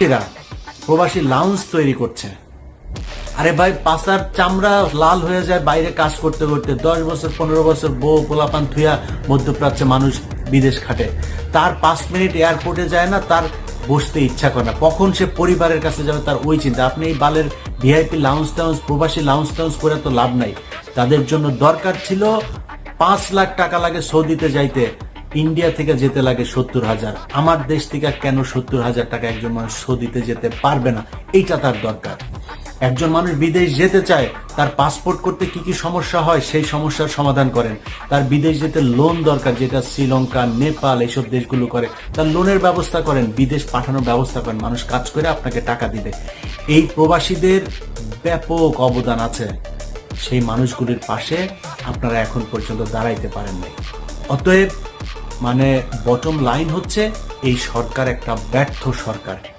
এরা প্রবাসী লাউঞ্জ তৈরি করছে। আরে ভাই, পাছার চামড়া লাল হয়ে যায় বাইরে কাজ করতে করতে। 10 বছর 15 বছর বউ পোলাপান থুয়া মধ্যপ্রাচ্যে মানুষ বিদেশ খাটে, তার 5 মিনিট এয়ারপোর্টে যায় না, তার বসতে ইচ্ছা করে না, কখন সে পরিবারের কাছে যাবে তার ওই চিন্তা। আপনি এই বালের ভিআইপি লাউঞ্জ টাউন্স, প্রবাসী লাউঞ্জ টাউন্স করে তো লাভ নাই। তাদের জন্য দরকার ছিল 5 লাখ টাকা লাগে সৌদিতে যাইতে, ইন্ডিয়া থেকে যেতে লাগে 70,000। আমার দেশ থেকে কেন 70,000 টাকা একজন মানুষ সৌদিতে যেতে পারবে না, এইটা তার দরকার। একজন মানুষ বিদেশ যেতে চায়, তার পাসপোর্ট করতে কি কি সমস্যা হয় সেই সমস্যার সমাধান করেন। তার বিদেশ যেতে লোন দরকার, যেটা শ্রীলঙ্কা, নেপাল এইসব দেশগুলো করে, তার লোনের ব্যবস্থা করেন, বিদেশ পাঠানোর ব্যবস্থা করেন, মানুষ কাজ করে আপনাকে টাকা দিবে। এই প্রবাসীদের ব্যাপক অবদান আছে, সেই মানুষগুলির পাশে আপনারা এখন পর্যন্ত দাঁড়াইতে পারেন নাই। অতএব বটম লাইন হচ্ছে, এই সরকার একটা ব্যর্থ সরকার।